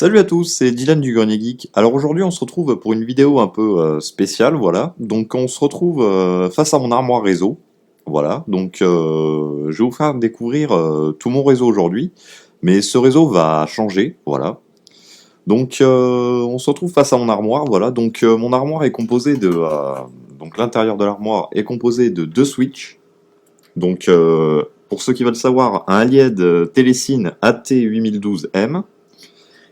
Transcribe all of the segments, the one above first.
Salut à tous, c'est Dylan du Grenier Geek. Alors aujourd'hui on se retrouve pour une vidéo un peu spéciale, voilà. Donc on se retrouve face à mon armoire réseau, voilà. Donc je vais vous faire découvrir tout mon réseau aujourd'hui, mais ce réseau va changer, voilà. Donc on se retrouve face à mon armoire, voilà. Donc mon armoire est composée donc l'intérieur de l'armoire est composé de deux switches. Donc pour ceux qui veulent savoir, un Alied Telecine AT8012M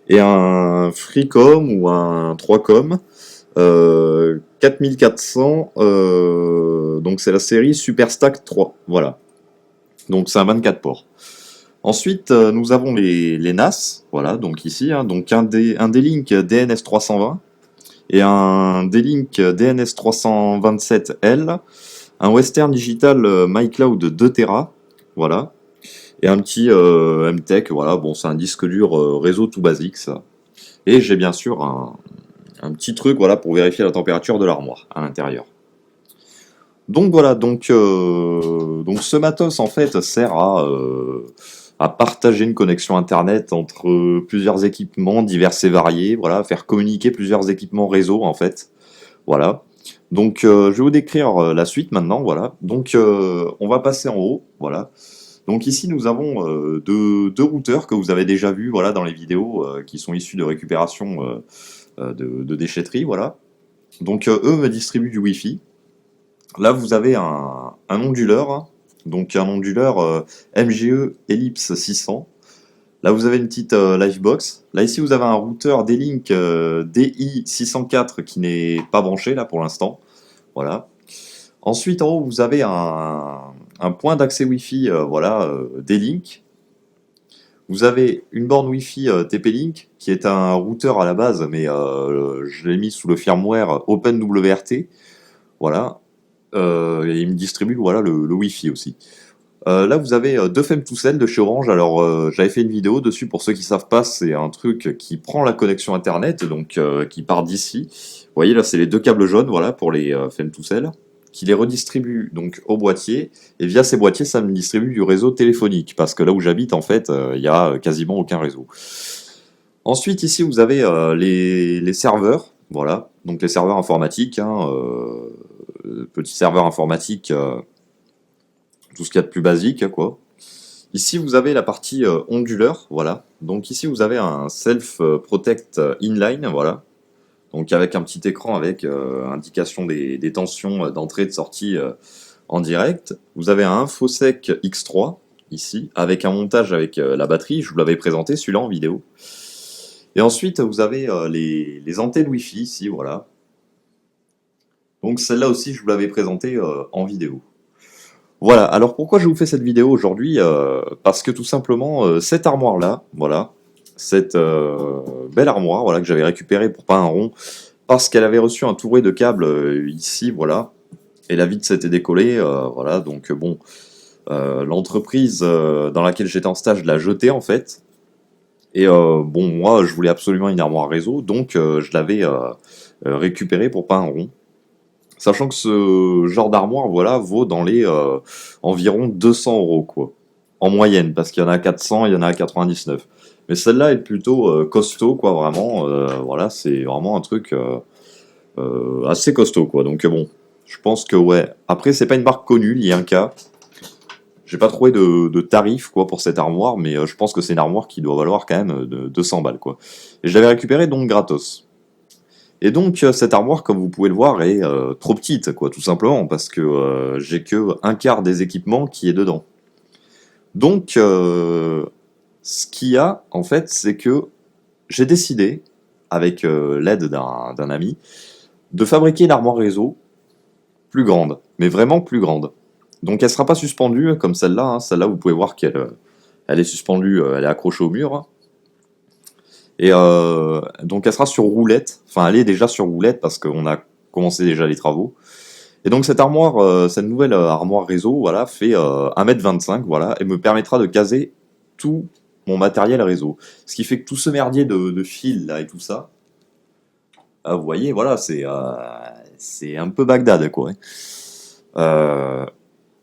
et un Freecom ou un 3Com 4400, donc c'est la série Superstack 3, voilà. Donc c'est un 24 ports. Ensuite, nous avons les NAS, voilà, donc ici, hein, donc un D-Link DNS 320 et un D-Link DNS 327L, un Western Digital MyCloud 2 Tera, voilà, et un petit MTech, voilà, bon, c'est un disque dur réseau tout basique, ça. Et j'ai bien sûr un petit truc, voilà, pour vérifier la température de l'armoire à l'intérieur. Donc voilà, donc ce matos en fait sert à partager une connexion internet entre plusieurs équipements divers et variés, voilà, faire communiquer plusieurs équipements réseau en fait, voilà. Donc je vais vous décrire la suite maintenant, voilà. Donc on va passer en haut, voilà. Donc ici nous avons deux routeurs que vous avez déjà vus, voilà, dans les vidéos qui sont issus de récupération de déchetterie, voilà. Donc eux me distribuent du Wi-Fi. Là, vous avez un onduleur, hein. Donc un onduleur MGE Ellipse 600. Là, vous avez une petite Livebox. Là, ici, vous avez un routeur D-Link DI 604 qui n'est pas branché, là, pour l'instant. Voilà. Ensuite, en haut, vous avez un point d'accès Wi-Fi, voilà, D-Link. Vous avez une borne Wi-Fi TP-Link, qui est un routeur à la base, mais je l'ai mis sous le firmware OpenWRT. Voilà. Et il me distribue voilà, le Wi-Fi aussi. Là, vous avez deux FEM2CEL de chez Orange. Alors, j'avais fait une vidéo dessus. Pour ceux qui savent pas, c'est un truc qui prend la connexion Internet, donc qui part d'ici. Vous voyez, là, c'est les deux câbles jaunes, voilà, pour les FEM2CEL, qui les redistribue donc au boîtier. Et via ces boîtiers, ça me distribue du réseau téléphonique, parce que là où j'habite, en fait, il y a quasiment aucun réseau. Ensuite, ici, vous avez les serveurs, voilà, donc les serveurs informatiques, hein, petits serveurs informatiques, tout ce qu'il y a de plus basique, quoi. Ici, vous avez la partie onduleur, voilà. Donc ici, vous avez un self-protect inline, voilà. Donc avec un petit écran avec indication des tensions d'entrée et de sortie en direct. Vous avez un InfoSec X3, ici, avec un montage avec la batterie. Je vous l'avais présenté, celui-là, en vidéo. Et ensuite, vous avez les antennes Wi-Fi, ici, voilà. Donc celle-là aussi, je vous l'avais présentée en vidéo. Voilà, alors pourquoi je vous fais cette vidéo aujourd'hui parce que tout simplement, cette armoire-là, voilà, cette belle armoire voilà, que j'avais récupérée pour pas un rond, parce qu'elle avait reçu un touré de câble ici, voilà, et la vitre s'était décollée, voilà, donc bon, l'entreprise dans laquelle j'étais en stage l'a jetée en fait, et bon, moi je voulais absolument une armoire réseau, donc je l'avais récupérée pour pas un rond. Sachant que ce genre d'armoire, voilà, vaut dans les environ 200 euros, quoi. En moyenne, parce qu'il y en a 400, il y en a 99. Mais celle-là est plutôt costaud, quoi, vraiment. Voilà, c'est vraiment un truc assez costaud, quoi. Donc bon, je pense que ouais. Après, c'est pas une marque connue, il y a un cas. J'ai pas trouvé de tarif, quoi, pour cette armoire, mais je pense que c'est une armoire qui doit valoir quand même de 200 balles, quoi. Et je l'avais récupérée donc gratos. Et donc cette armoire, comme vous pouvez le voir, est trop petite, quoi, tout simplement, parce que j'ai que un quart des équipements qui est dedans. Donc, ce qu'il y a, en fait, c'est que j'ai décidé, avec l'aide d'un ami, de fabriquer une armoire réseau plus grande, mais vraiment plus grande. Donc elle sera pas suspendue comme celle-là, hein. Celle-là, vous pouvez voir qu'elle elle est suspendue, elle est accrochée au mur, hein. Et donc elle sera sur roulette, enfin elle est déjà sur roulette parce qu'on a commencé déjà les travaux. Et donc cette armoire, cette nouvelle armoire réseau, voilà, fait 1,25 m, voilà, et me permettra de caser tout mon matériel réseau. Ce qui fait que tout ce merdier de fil là et tout ça, vous voyez, voilà, c'est un peu Bagdad, quoi, hein. Euh,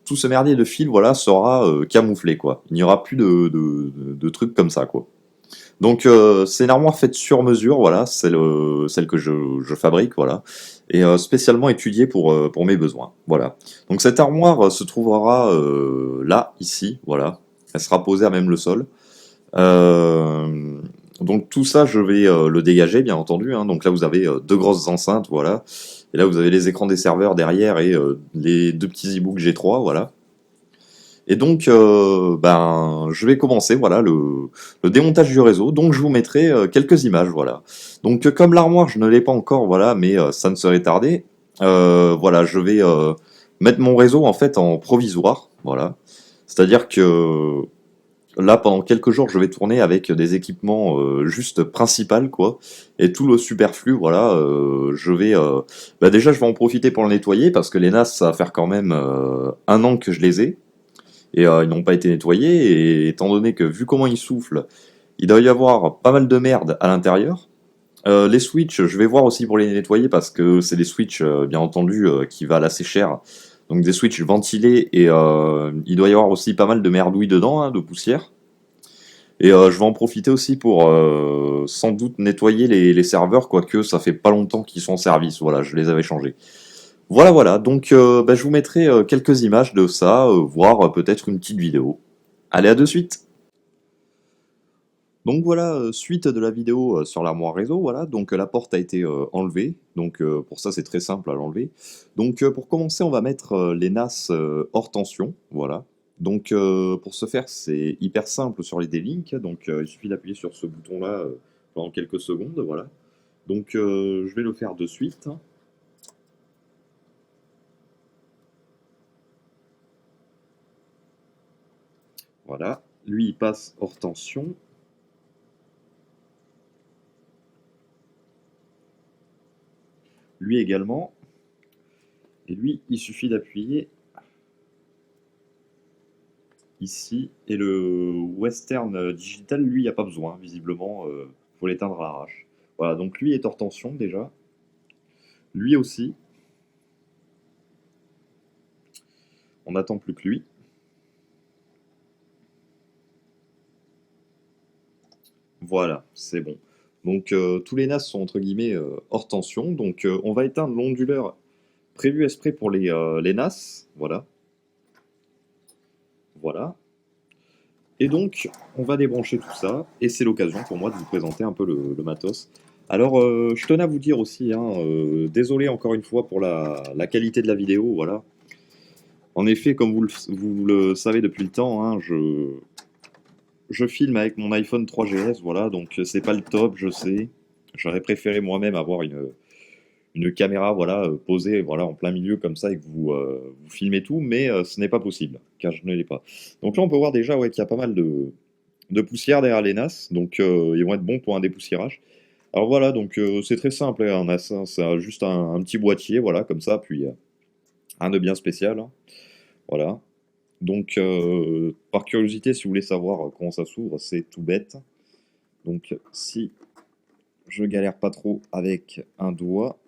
tout ce merdier de fil, voilà, sera camouflé, quoi. Il n'y aura plus de trucs comme ça, quoi. Donc c'est une armoire faite sur mesure, voilà, c'est celle que je fabrique, voilà, et spécialement étudiée pour mes besoins, voilà. Donc cette armoire se trouvera là, ici, voilà. Elle sera posée à même le sol. Euh, donc tout ça, je vais le dégager, bien entendu, hein. Donc là, vous avez deux grosses enceintes, voilà. Et là, vous avez les écrans des serveurs derrière et les deux petits e-books G3, voilà. Et donc, ben, je vais commencer, voilà, le démontage du réseau. Donc, je vous mettrai quelques images, voilà. Donc, comme l'armoire, je ne l'ai pas encore, voilà, mais ça ne serait tardé. Voilà, je vais mettre mon réseau en fait en provisoire, voilà. C'est-à-dire que là, pendant quelques jours, je vais tourner avec des équipements juste principal, quoi. Et tout le superflu, voilà, je vais, bah déjà, je vais en profiter pour le nettoyer parce que les NAS, ça va faire quand même un an que je les ai et ils n'ont pas été nettoyés. Et étant donné que vu comment ils soufflent, il doit y avoir pas mal de merde à l'intérieur. Les switches, je vais voir aussi pour les nettoyer parce que c'est des switches, bien entendu, qui valent assez cher. Donc des switches ventilés et il doit y avoir aussi pas mal de merdouilles dedans, hein, de poussière. Et je vais en profiter aussi pour sans doute nettoyer les serveurs, quoique ça fait pas longtemps qu'ils sont en service. Voilà, je les avais changés. Voilà, voilà. Donc, bah, je vous mettrai quelques images de ça, voire peut-être une petite vidéo. Allez, à de suite. Donc voilà, suite de la vidéo sur l'armoire réseau, voilà. Donc la porte a été enlevée. Donc pour ça, c'est très simple à l'enlever. Donc pour commencer, on va mettre les NAS hors tension, voilà. Donc pour ce faire, c'est hyper simple sur les D-Link. Donc il suffit d'appuyer sur ce bouton-là pendant quelques secondes, voilà. Donc je vais le faire de suite. Voilà. Lui, il passe hors tension. Lui également. Et lui, il suffit d'appuyer ici. Et le Western Digital, lui, il n'y a pas besoin, visiblement. Faut l'éteindre à l'arrache. Voilà, donc lui est hors tension déjà. Lui aussi. On n'attend plus que lui. Voilà, c'est bon. Donc tous les NAS sont entre guillemets hors tension. Donc on va éteindre l'onduleur prévu exprès pour les NAS. Voilà. Voilà. Et donc, on va débrancher tout ça, et c'est l'occasion pour moi de vous présenter un peu le matos. Alors, je tenais à vous dire aussi, hein, désolé encore une fois pour la qualité de la vidéo, voilà. En effet, comme vous le savez depuis le temps, hein, je filme avec mon iPhone 3GS, voilà, donc c'est pas le top, je sais. J'aurais préféré moi-même avoir une caméra, voilà, posée, voilà, en plein milieu comme ça et que vous filmez tout, mais ce n'est pas possible, car je ne l'ai pas. Donc là, on peut voir déjà, ouais, qu'il y a pas mal de poussière derrière les NAS, donc ils vont être bons pour un dépoussiérage. Alors voilà, donc c'est très simple, hein, un NAS, hein, c'est juste un petit boîtier, voilà, comme ça, puis rien de bien spécial, hein, voilà. Donc, par curiosité, si vous voulez savoir comment ça s'ouvre, c'est tout bête. Donc, si je galère pas trop avec un doigt,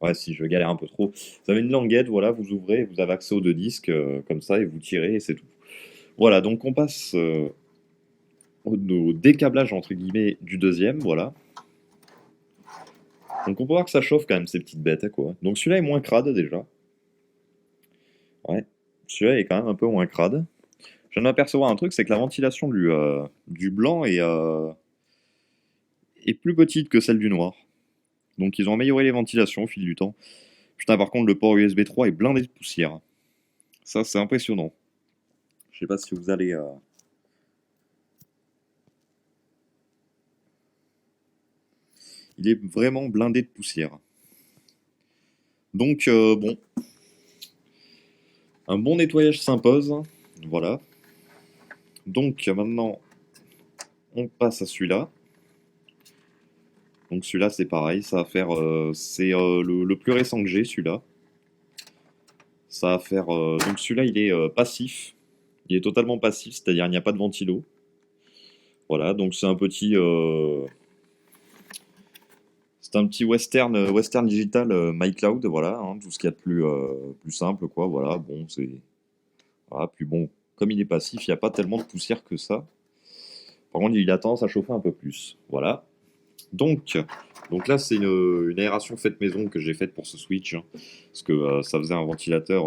ouais, si je galère un peu trop, vous avez une languette, voilà, vous ouvrez, vous avez accès aux deux disques, comme ça, et vous tirez, et c'est tout. Voilà, donc on passe au décablage entre guillemets du deuxième, voilà. Donc on peut voir que ça chauffe quand même ces petites bêtes, quoi. Donc celui-là est moins crade déjà. Ouais, celui-là est quand même un peu moins crade. Je viens de m'apercevoir un truc, c'est que la ventilation du blanc est plus petite que celle du noir. Donc ils ont amélioré les ventilations au fil du temps. Putain, par contre, le port USB 3 est blindé de poussière. Ça, c'est impressionnant. Je sais pas si vous allez... Il est vraiment blindé de poussière. Donc, bon, un bon nettoyage s'impose. Voilà. Donc, maintenant, on passe à celui-là. Donc, celui-là, c'est pareil. Ça va faire. C'est le plus récent que j'ai, celui-là. Ça va faire. Donc, celui-là, il est passif. Il est totalement passif, c'est-à-dire il n'y a pas de ventilo. Voilà, donc c'est un petit. C'est un petit Western Digital MyCloud, voilà, hein, tout ce qu'il y a de plus simple, quoi. Voilà, bon, c'est. Voilà, puis bon, comme il est passif, il n'y a pas tellement de poussière que ça. Par contre, il a tendance à chauffer un peu plus. Voilà. Donc, donc là, c'est une aération faite maison que j'ai faite pour ce switch, hein, parce que ça faisait un ventilateur.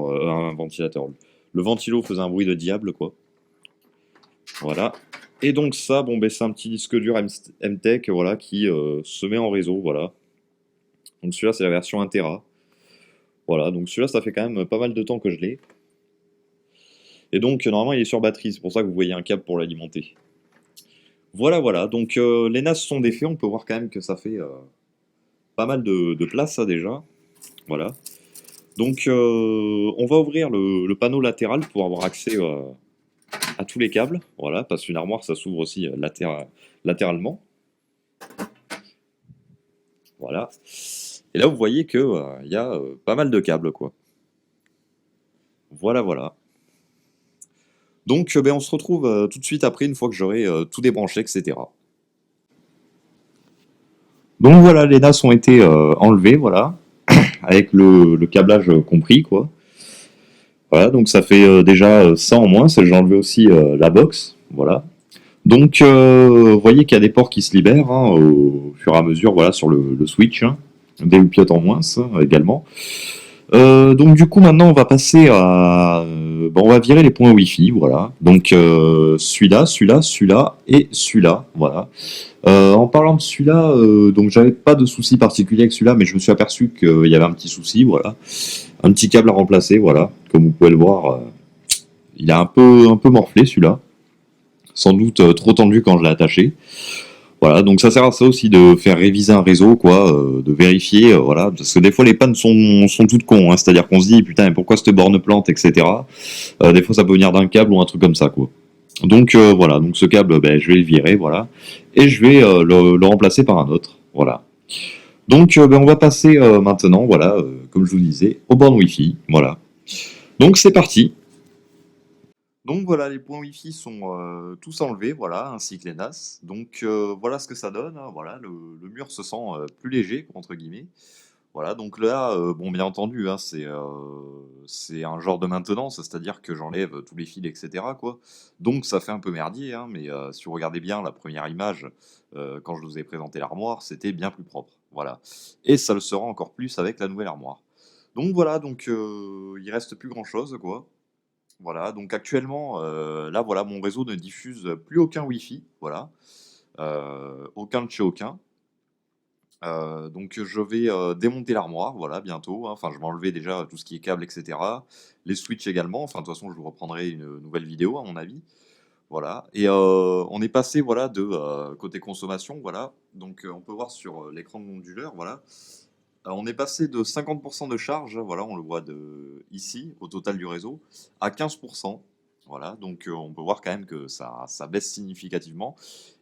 Le ventilo faisait un bruit de diable, quoi. Voilà. Et donc ça, bon, ben, c'est un petit disque dur MTech, voilà, qui se met en réseau, voilà. Donc celui-là, c'est la version 1 Tera. Voilà, donc celui-là, ça fait quand même pas mal de temps que je l'ai. Et donc, normalement, il est sur batterie, c'est pour ça que vous voyez un câble pour l'alimenter. Voilà, voilà, donc les NAS sont défaits, on peut voir quand même que ça fait pas mal de place, ça, déjà. Voilà. Donc, on va ouvrir le panneau latéral pour avoir accès à tous les câbles. Voilà, parce qu'une armoire, ça s'ouvre aussi latéralement. Voilà. Et là, vous voyez que il y a pas mal de câbles, quoi. Voilà, voilà. Donc, ben, on se retrouve tout de suite après, une fois que j'aurai tout débranché, etc. Donc voilà, les NAS ont été enlevés, voilà, avec le câblage compris, quoi. Voilà, donc ça fait déjà ça en moins. J'ai enlevé aussi la box, voilà. Donc, vous voyez qu'il y a des ports qui se libèrent hein, au fur et à mesure, voilà, sur le switch. Hein. Des loupiottes en moins, ça, également. Donc du coup maintenant on va passer à bon, on va virer les points Wi-Fi, voilà. Donc celui-là, celui-là, celui-là et celui-là, voilà. En parlant de celui-là, donc j'avais pas de souci particulier avec celui-là, mais je me suis aperçu qu'il y avait un petit souci, voilà. Un petit câble à remplacer, voilà. Comme vous pouvez le voir, il est un peu morflé celui-là. Sans doute trop tendu quand je l'ai attaché. Voilà, donc ça sert à ça aussi de faire réviser un réseau, quoi, de vérifier, voilà, parce que des fois les pannes sont toutes cons, hein, c'est-à-dire qu'on se dit putain mais pourquoi cette borne plante, etc. Des fois ça peut venir d'un câble ou un truc comme ça, quoi. Donc voilà, donc ce câble, ben, je vais le virer, voilà, et je vais le remplacer par un autre, voilà. Donc ben, on va passer maintenant, voilà, comme je vous disais, aux bornes Wi-Fi, voilà. Donc c'est parti. Donc voilà, les points Wi-Fi sont tous enlevés, voilà, ainsi que les NAS. Donc voilà ce que ça donne, hein, voilà, le mur se sent plus léger, entre guillemets. Voilà, donc là, bon, bien entendu, hein, c'est un genre de maintenance, c'est-à-dire que j'enlève tous les fils, etc., quoi. Donc ça fait un peu merdier, hein, mais si vous regardez bien la première image, quand je vous ai présenté l'armoire, c'était bien plus propre, voilà. Et ça le sera encore plus avec la nouvelle armoire. Donc voilà, donc il reste plus grand-chose, quoi. Voilà, donc actuellement, là, voilà, mon réseau ne diffuse plus aucun Wi-Fi, voilà, aucun de chez aucun. Donc je vais démonter l'armoire, voilà, bientôt, hein. Enfin, je vais enlever déjà tout ce qui est câble, etc. Les switches également. Enfin, de toute façon, je vous reprendrai une nouvelle vidéo, à mon avis. Voilà. Et on est passé, voilà, de côté consommation, voilà. Donc on peut voir sur l'écran de onduleur, voilà. On est passé de 50% de charge, voilà, on le voit ici, au total du réseau, à 15%. Voilà, donc on peut voir quand même que ça baisse significativement.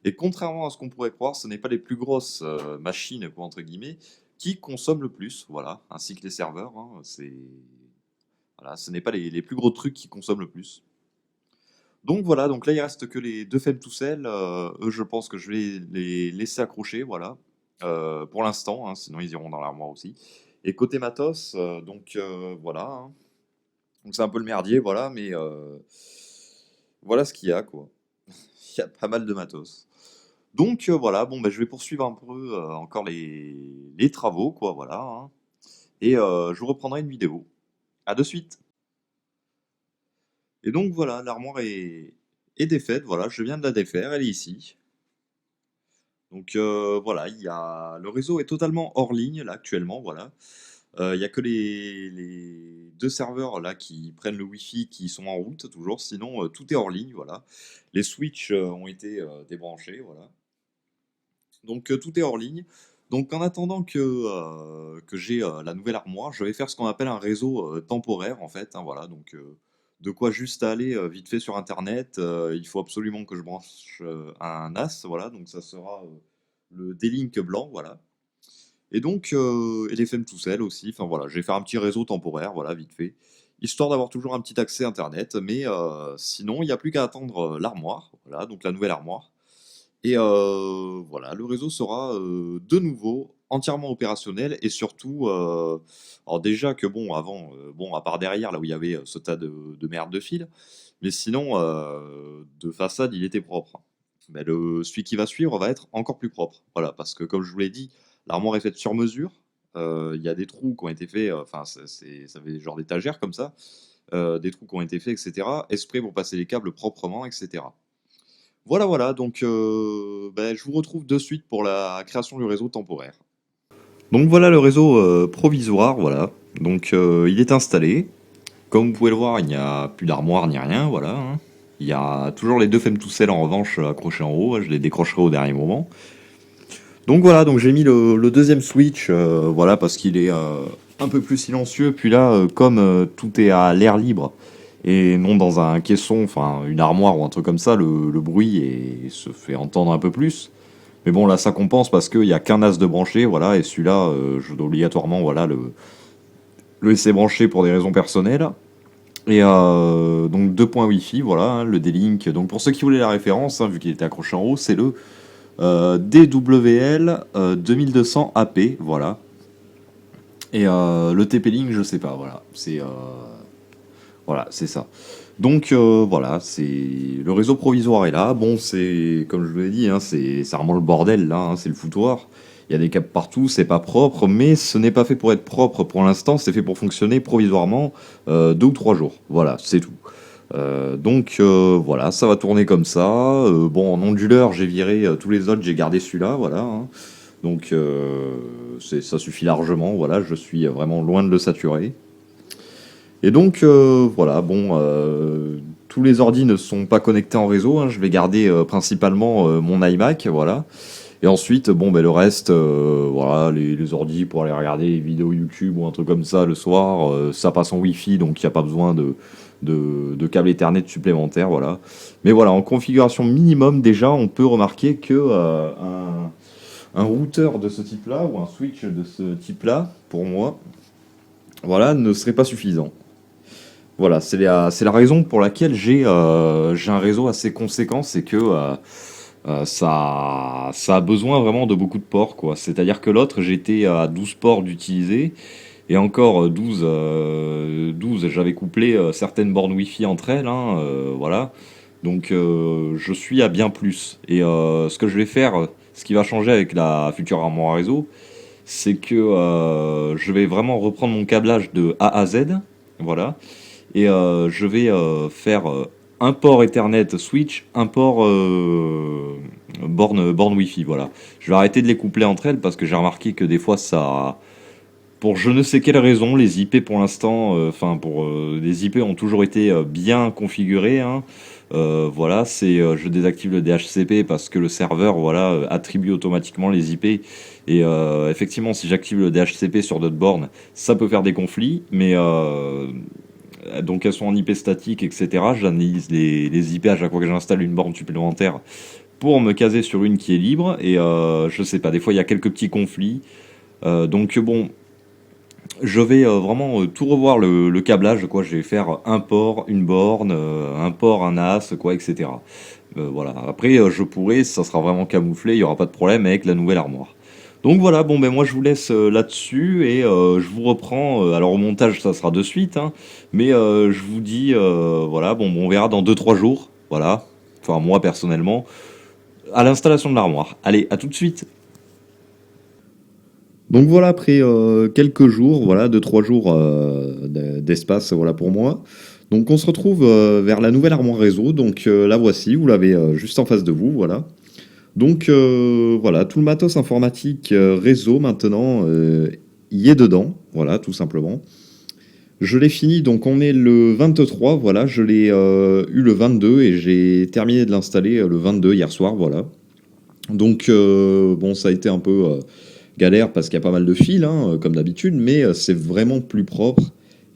Et contrairement à ce qu'on pourrait croire, ce n'est pas les plus grosses machines, quoi, entre guillemets, qui consomment le plus, voilà, ainsi que les serveurs. Hein, voilà, ce n'est pas les plus gros trucs qui consomment le plus. Donc voilà, donc là il reste que les deux femmes-tout-sel. Eux, je pense que je vais les laisser accrocher, voilà, pour l'instant, hein, sinon ils iront dans l'armoire aussi. Et côté matos, donc voilà, hein. Donc c'est un peu le merdier, voilà, mais voilà ce qu'il y a, quoi. Il y a pas mal de matos. Donc voilà, bon, bah, je vais poursuivre un peu encore les travaux, quoi, voilà, hein. Et je vous reprendrai une vidéo. À de suite. Et donc voilà, l'armoire est défaite, voilà, je viens de la défaire, elle est ici. Donc voilà, le réseau est totalement hors ligne là actuellement, voilà. Il y a que les 2 serveurs là qui prennent le Wi-Fi qui sont en route toujours, sinon tout est hors ligne, voilà. Les switches ont été débranchés, voilà. Donc tout est hors ligne. Donc en attendant que j'ai la nouvelle armoire, je vais faire ce qu'on appelle un réseau temporaire en fait, hein, voilà. Donc de quoi juste aller vite fait sur internet. Il faut absolument que je branche un NAS, voilà. Donc ça sera le D-Link blanc, voilà. Et donc, LFM tout seul aussi, enfin voilà, je vais faire un petit réseau temporaire, voilà, vite fait, histoire d'avoir toujours un petit accès internet, mais sinon, il n'y a plus qu'à attendre l'armoire, voilà, donc la nouvelle armoire. Et voilà, le réseau sera de nouveau entièrement opérationnel et surtout, alors déjà que bon, avant, bon, à part derrière, là où il y avait ce tas de merde de fil, mais sinon, de façade, il était propre. bah, celui qui va suivre va être encore plus propre. Voilà, parce que comme je vous l'ai dit, l'armoire est faite sur mesure. Il y a des trous qui ont été faits, enfin, ça fait genre d'étagères comme ça, des trous qui ont été faits, etc. Exprès pour passer les câbles proprement, etc. Voilà, voilà, donc bah, je vous retrouve de suite pour la création du réseau temporaire. Donc voilà le réseau provisoire, voilà. Donc il est installé. Comme vous pouvez le voir, il n'y a plus d'armoire ni rien, voilà, hein. Il y a toujours les deux femmes-tout-sel en revanche accrochés en haut, je les décrocherai au dernier moment. Donc voilà, donc j'ai mis le deuxième switch, voilà, parce qu'il est un peu plus silencieux. Puis là, comme tout est à l'air libre et non dans un caisson, enfin une armoire ou un truc comme ça, le bruit se fait entendre un peu plus. Mais bon, là ça compense parce qu'il n'y a qu'un as de branché, voilà, et celui-là, je dois obligatoirement voilà, le laisser brancher pour des raisons personnelles. Et donc deux points Wi-Fi, voilà, hein, le D-Link. Donc pour ceux qui voulaient la référence, hein, vu qu'il était accroché en haut, c'est le DWL 2200 AP, voilà. Et le TP-Link, je sais pas, voilà, c'est ça. Donc voilà, c'est le réseau provisoire est là. Bon, c'est comme je vous l'ai dit, hein, c'est vraiment le bordel là, hein, c'est le foutoir. Il y a des câbles partout, c'est pas propre, mais ce n'est pas fait pour être propre pour l'instant, c'est fait pour fonctionner provisoirement 2 ou 3 jours. Voilà, c'est tout. Donc voilà, ça va tourner comme ça. Bon, en onduleur, j'ai viré tous les autres, j'ai gardé celui-là, voilà, hein. Donc ça suffit largement, voilà, je suis vraiment loin de le saturer. Et donc voilà, bon, tous les ordis ne sont pas connectés en réseau, hein, je vais garder principalement mon iMac, voilà. Et ensuite, bon, ben, le reste, voilà, les ordis pour aller regarder les vidéos YouTube ou un truc comme ça le soir, ça passe en Wi-Fi, donc il n'y a pas besoin de câble Ethernet supplémentaire, voilà. Mais voilà, en configuration minimum, déjà, on peut remarquer que un routeur de ce type-là, ou un switch de ce type-là, pour moi, voilà, ne serait pas suffisant. Voilà, c'est la raison pour laquelle j'ai un réseau assez conséquent, c'est que ça a besoin vraiment de beaucoup de ports, quoi. C'est-à-dire que l'autre, j'étais à 12 ports d'utiliser, et encore 12 j'avais couplé certaines bornes Wi-Fi entre elles, hein, voilà. Donc je suis à bien plus. Et ce que je vais faire, ce qui va changer avec la future armoire à réseau, c'est que je vais vraiment reprendre mon câblage de A à Z, voilà. Et je vais faire un port Ethernet switch, un port borne Wi-Fi, voilà. Je vais arrêter de les coupler entre elles parce que j'ai remarqué que des fois ça, pour je ne sais quelle raison, les IP pour l'instant, les IP ont toujours été bien configurés, hein. Voilà, je désactive le DHCP parce que le serveur, voilà, attribue automatiquement les IP. Et effectivement, si j'active le DHCP sur d'autres bornes, ça peut faire des conflits, mais donc elles sont en IP statique, etc. J'analyse les IP à chaque fois que j'installe une borne supplémentaire pour me caser sur une qui est libre. Et je sais pas, des fois il y a quelques petits conflits. Donc bon, je vais vraiment tout revoir le câblage, quoi. Je vais faire un port, une borne, un port, un as, quoi, etc. Voilà. Après, je pourrai, ça sera vraiment camouflé, il n'y aura pas de problème avec la nouvelle armoire. Donc voilà, bon ben moi je vous laisse là-dessus et je vous reprends. Alors au montage ça sera de suite, hein, mais je vous dis voilà, bon on verra dans 2 3 jours, voilà. Enfin moi personnellement, à l'installation de l'armoire. Allez, à tout de suite. Donc voilà, après quelques jours, voilà, 2 3 jours d'espace, voilà pour moi. Donc on se retrouve vers la nouvelle armoire réseau. Donc la voici, vous l'avez juste en face de vous, voilà. Donc voilà, tout le matos informatique réseau maintenant y est dedans, voilà, tout simplement. Je l'ai fini, donc on est le 23, voilà, je l'ai eu le 22 et j'ai terminé de l'installer le 22 hier soir, voilà. Donc bon, ça a été un peu galère parce qu'il y a pas mal de fils, hein, comme d'habitude, mais c'est vraiment plus propre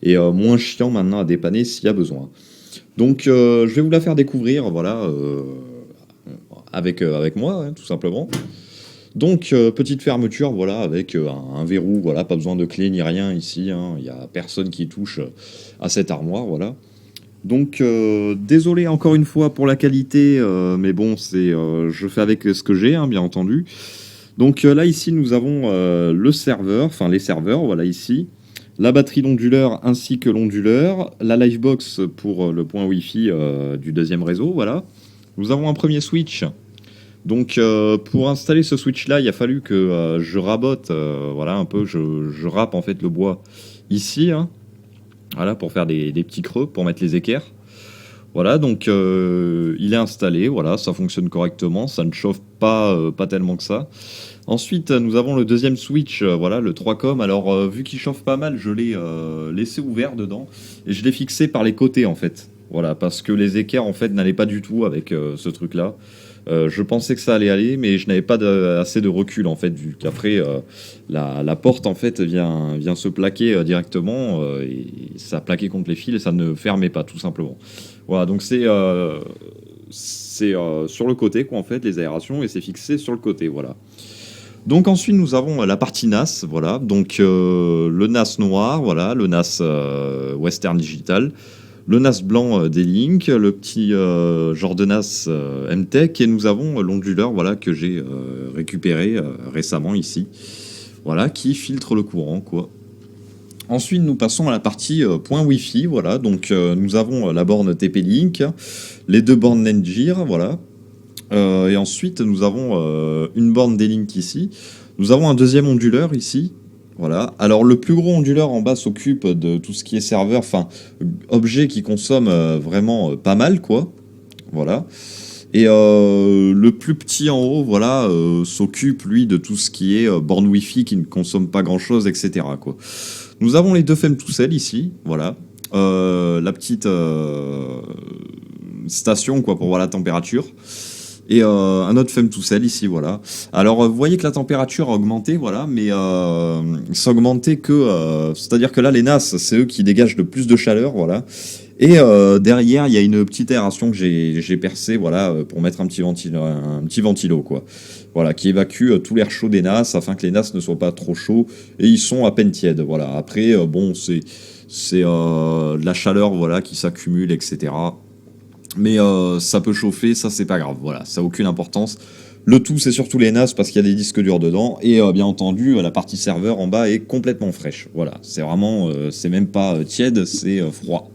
et moins chiant maintenant à dépanner s'il y a besoin. Donc je vais vous la faire découvrir, voilà, avec moi, hein, tout simplement. Donc petite fermeture, voilà, avec un verrou, voilà, pas besoin de clé ni rien ici, hein, il n'y a personne qui touche à cette armoire, voilà. Donc désolé encore une fois pour la qualité, mais bon, je fais avec ce que j'ai, hein, bien entendu. Donc là ici nous avons le serveur, enfin les serveurs, voilà ici, la batterie d'onduleur ainsi que l'onduleur, la livebox pour le point Wi-Fi du deuxième réseau, voilà. Nous avons un premier switch Donc pour installer ce switch là, il a fallu que je rabote, voilà un peu, je râpe en fait le bois ici, hein, voilà pour faire des petits creux pour mettre les équerres. Voilà, donc il est installé, voilà, ça fonctionne correctement, ça ne chauffe pas tellement que ça. Ensuite, nous avons le deuxième switch, voilà, le 3COM. Alors, vu qu'il chauffe pas mal, je l'ai laissé ouvert dedans et je l'ai fixé par les côtés en fait. Voilà, parce que les équerres en fait n'allaient pas du tout avec ce truc-là. Je pensais que ça allait aller, mais je n'avais pas assez de recul en fait, vu qu'après la porte en fait vient se plaquer directement et ça a plaqué contre les fils et ça ne fermait pas tout simplement. Voilà, donc c'est sur le côté quoi en fait les aérations et c'est fixé sur le côté, voilà. Donc ensuite nous avons la partie NAS, voilà, donc le NAS noir, voilà, le NAS Western Digital, le NAS blanc D-Link, le petit genre de NAS M-Tech, et nous avons l'onduleur, voilà, que j'ai récupéré récemment ici, voilà, qui filtre le courant, quoi. Ensuite, nous passons à la partie point Wi-Fi, voilà, donc nous avons la borne TP-Link, les deux bornes Netgear, voilà, et ensuite, nous avons une borne D-Link ici. Nous avons un deuxième onduleur ici. Voilà. Alors, le plus gros onduleur en bas s'occupe de tout ce qui est serveur, enfin, objet qui consomme vraiment pas mal, quoi. Voilà. Et le plus petit en haut, voilà, s'occupe, lui, de tout ce qui est borne Wi-Fi qui ne consomme pas grand-chose, etc., quoi. Nous avons les deux femtocell ici, voilà. La petite station, quoi, pour voir la température. Et un autre femtocell ici, voilà. Alors, vous voyez que la température a augmenté, voilà, mais ça a augmenté que... c'est-à-dire que là, les NAS, c'est eux qui dégagent le plus de chaleur, voilà. Et derrière, il y a une petite aération que j'ai percée, voilà, pour mettre un petit ventilo, quoi. Voilà, qui évacue tout l'air chaud des NAS, afin que les NAS ne soient pas trop chauds, et ils sont à peine tièdes, voilà. Après, bon, c'est de la chaleur, voilà, qui s'accumule, etc. Mais ça peut chauffer, ça c'est pas grave, voilà, ça a aucune importance. Le tout c'est surtout les NAS parce qu'il y a des disques durs dedans et bien entendu la partie serveur en bas est complètement fraîche. Voilà, c'est vraiment, c'est même pas tiède, c'est froid.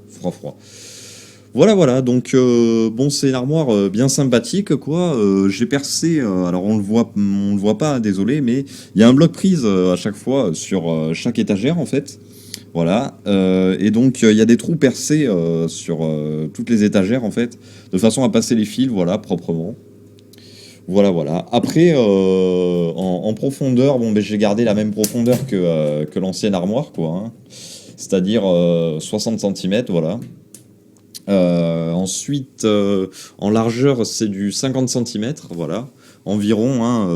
Voilà, donc bon c'est une armoire bien sympathique quoi. J'ai percé, alors on le voit pas, désolé, mais il y a un bloc prise à chaque fois sur chaque étagère en fait. Voilà, et donc il y a des trous percés sur toutes les étagères en fait, de façon à passer les fils, voilà, proprement. Voilà. Après, en profondeur, bon, ben, j'ai gardé la même profondeur que l'ancienne armoire, quoi, hein. C'est-à-dire 60 centimètres, voilà. Ensuite, en largeur, c'est du 50 centimètres, voilà. Environ, hein,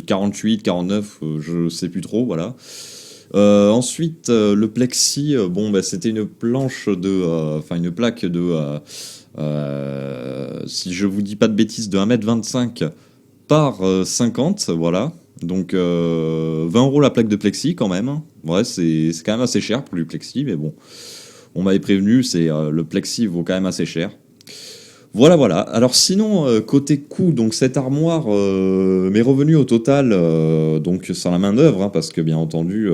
48, 49, je sais plus trop, voilà. Ensuite, le plexi, bon, bah, c'était une planche enfin une plaque de, si je vous dis pas de bêtises, de 1,25 m par 50, voilà. Donc 20 € la plaque de plexi quand même, hein. Ouais, c'est quand même assez cher pour du plexi, mais bon, on m'avait prévenu, le plexi vaut quand même assez cher. Voilà. Alors sinon, côté coût, donc cette armoire, mes revenus au total, donc sans la main d'œuvre, hein, parce que bien entendu,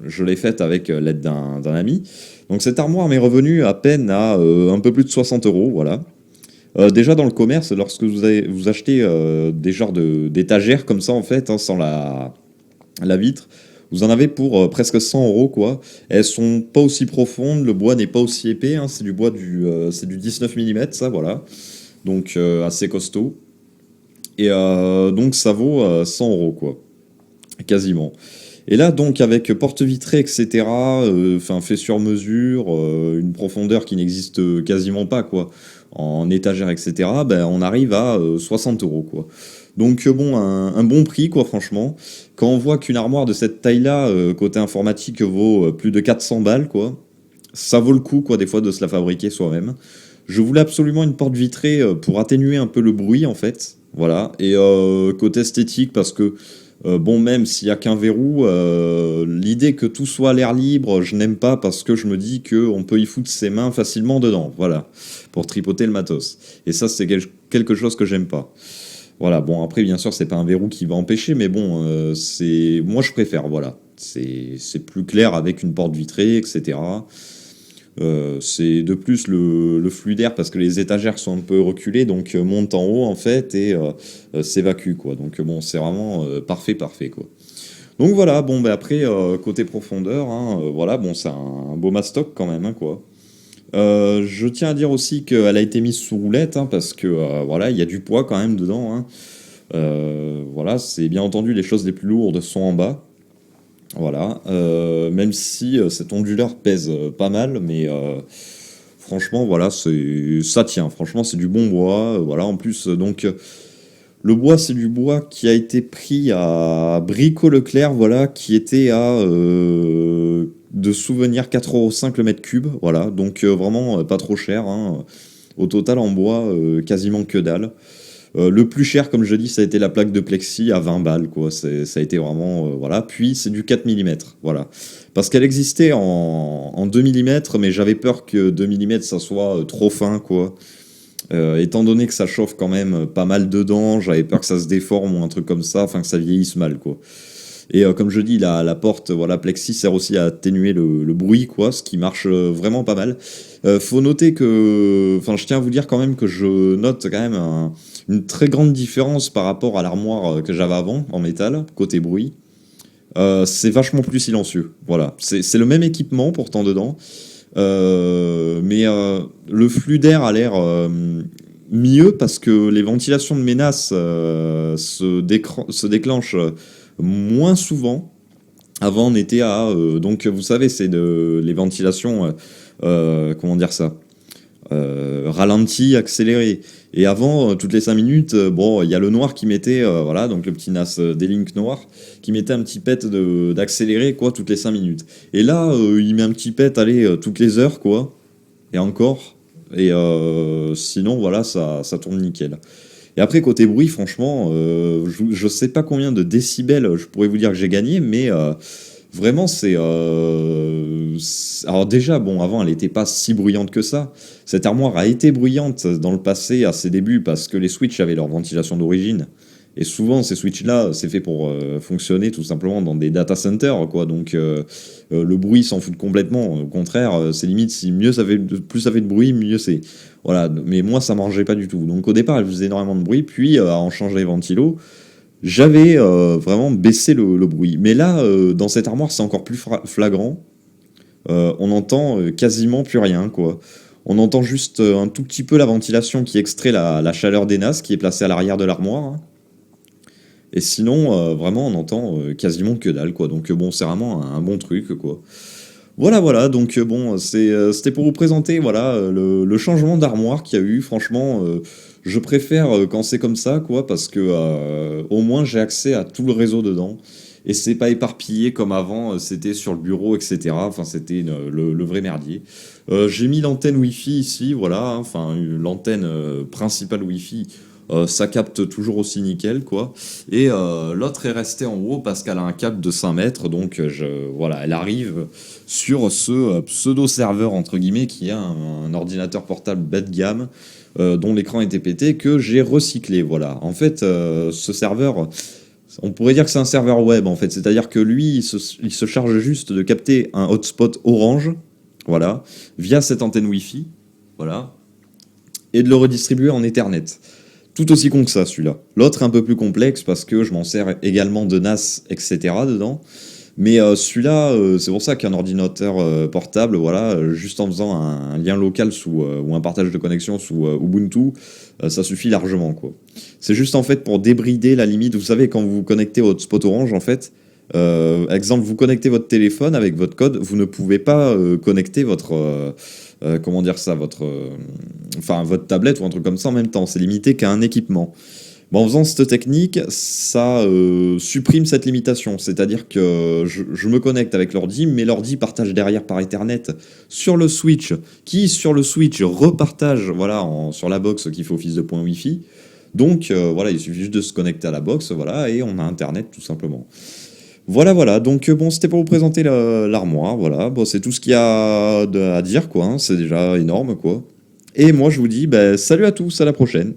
je l'ai faite avec l'aide d'un ami. Donc cette armoire m'est revenue à peine à un peu plus de 60 €, voilà. Déjà dans le commerce, lorsque vous achetez des genres d'étagères comme ça en fait, hein, sans la vitre, vous en avez pour presque 100 €, quoi. Elles sont pas aussi profondes, le bois n'est pas aussi épais, hein, c'est du bois c'est du 19 mm, ça, voilà. Donc assez costaud. Et donc ça vaut 100 €, quoi. Quasiment. Et là, donc, avec porte vitrée, etc., enfin, fait sur mesure, une profondeur qui n'existe quasiment pas, quoi, en étagère, etc., ben, on arrive à 60 €, quoi. Donc, bon, un bon prix, quoi, franchement. Quand on voit qu'une armoire de cette taille-là, côté informatique, vaut plus de 400 balles, quoi, ça vaut le coup, quoi, des fois, de se la fabriquer soi-même. Je voulais absolument une porte vitrée pour atténuer un peu le bruit, en fait. Voilà. Et côté esthétique, parce que bon, même s'il y a qu'un verrou, l'idée que tout soit à l'air libre, je n'aime pas parce que je me dis qu'on peut y foutre ses mains facilement dedans, voilà, pour tripoter le matos. Et ça, c'est quelque chose que j'aime pas. Voilà, bon, après, bien sûr, c'est pas un verrou qui va empêcher, mais bon, moi, je préfère, voilà. C'est plus clair avec une porte vitrée, etc. C'est de plus le flux d'air parce que les étagères sont un peu reculées, donc monte en haut en fait et s'évacue quoi. Donc bon, c'est vraiment parfait quoi. Donc voilà, bon bah après côté profondeur, hein, voilà, bon c'est un beau mastoc quand même hein, quoi. Je tiens à dire aussi qu'elle a été mise sous roulette hein, parce que voilà, il y a du poids quand même dedans. Hein. Voilà, c'est bien entendu les choses les plus lourdes sont en bas. Voilà, même si cet onduleur pèse pas mal, mais franchement, voilà, ça tient. Franchement, c'est du bon bois. Voilà, en plus, le bois, c'est du bois qui a été pris à Brico-Leclerc, voilà, qui était à de souvenir 4,5 € le mètre cube. Voilà, donc vraiment pas trop cher. Hein. Au total, en bois, quasiment que dalle. Le plus cher, comme je dis, ça a été la plaque de plexi à 20 balles, quoi. Ça a été vraiment, voilà. Puis c'est du 4 mm, voilà. Parce qu'elle existait en 2 mm, mais j'avais peur que 2 mm, ça soit trop fin, quoi. Étant donné que ça chauffe quand même pas mal dedans, j'avais peur que ça se déforme ou un truc comme ça, enfin que ça vieillisse mal, quoi. Et comme je dis, la porte, voilà, plexi sert aussi à atténuer le bruit, quoi, ce qui marche vraiment pas mal. Faut noter que, enfin, je tiens à vous dire quand même que je note quand même une très grande différence par rapport à l'armoire que j'avais avant en métal, côté bruit. C'est vachement plus silencieux, voilà. C'est le même équipement pourtant dedans, mais le flux d'air a l'air mieux parce que les ventilations de menace se déclenchent moins souvent. Avant, on était à donc vous savez, c'est les ventilations, comment dire ça, ralenti, accéléré. Et avant, toutes les 5 minutes, bon, il y a le noir qui mettait, voilà, donc le petit NAS D-Link noir, qui mettait un petit pet d'accéléré, quoi, toutes les 5 minutes. Et là, il met un petit pet, allez, toutes les heures, quoi, et encore. Et sinon, voilà, ça tourne nickel. Et après, côté bruit, franchement, je sais pas combien de décibels je pourrais vous dire que j'ai gagné, mais vraiment, alors déjà, bon, avant, elle n'était pas si bruyante que ça. Cette armoire a été bruyante dans le passé, à ses débuts, parce que les switches avaient leur ventilation d'origine. Et souvent, ces switches-là, c'est fait pour fonctionner tout simplement dans des data centers, quoi. Donc, le bruit s'en fout complètement. Au contraire, c'est limite, si mieux ça fait, plus ça fait de bruit, mieux c'est. Voilà. Mais moi, ça marchait pas du tout. Donc, au départ, elle faisait énormément de bruit. Puis, en changeant les ventilos, j'avais vraiment baissé le bruit. Mais là, dans cette armoire, c'est encore plus flagrant. On entend quasiment plus rien, quoi. On entend juste un tout petit peu la ventilation qui extrait la chaleur des NAS qui est placée à l'arrière de l'armoire. Hein. Et sinon, vraiment, on entend quasiment que dalle, quoi. Donc bon, c'est vraiment un bon truc, quoi. Voilà. Donc bon, c'était pour vous présenter, voilà, le changement d'armoire qu'il y a eu. Franchement, je préfère quand c'est comme ça, quoi, parce que au moins j'ai accès à tout le réseau dedans. Et c'est pas éparpillé comme avant, c'était sur le bureau, etc. Enfin, c'était le vrai merdier. J'ai mis l'antenne Wi-Fi ici, voilà. Hein. Enfin, l'antenne principale Wi-Fi, ça capte toujours aussi nickel, quoi. Et l'autre est restée en haut parce qu'elle a un câble de 5 mètres, donc voilà, elle arrive sur ce pseudo-serveur, entre guillemets, qui est un ordinateur portable bas de gamme, dont l'écran était pété, que j'ai recyclé, voilà. En fait, ce serveur... On pourrait dire que c'est un serveur web en fait, c'est-à-dire que lui, il se charge juste de capter un hotspot Orange, voilà, via cette antenne Wi-Fi, voilà, et de le redistribuer en Ethernet. Tout aussi con que ça, celui-là. L'autre est un peu plus complexe parce que je m'en sers également de NAS, etc. dedans. Mais celui-là, c'est pour ça qu'un ordinateur portable, voilà, juste en faisant un lien local ou un partage de connexion sous Ubuntu, ça suffit largement, quoi. C'est juste en fait pour débrider la limite. Vous savez, quand vous vous connectez au hotspot Orange, en fait, exemple, vous connectez votre téléphone avec votre code, vous ne pouvez pas connecter votre, comment dire ça, enfin votre tablette ou un truc comme ça en même temps. C'est limité qu'à un équipement. Bon, en faisant cette technique, ça supprime cette limitation. C'est-à-dire que je me connecte avec l'ordi, mais l'ordi partage derrière par Ethernet sur le switch, qui sur le switch repartage voilà, sur la box qui fait office de point Wi-Fi. Donc voilà, il suffit juste de se connecter à la box, voilà, et on a Internet tout simplement. Voilà. Donc bon, c'était pour vous présenter l'armoire, voilà. Bon, c'est tout ce qu'il y a à dire, quoi. Hein. C'est déjà énorme, quoi. Et moi, je vous dis, bah, salut à tous, à la prochaine.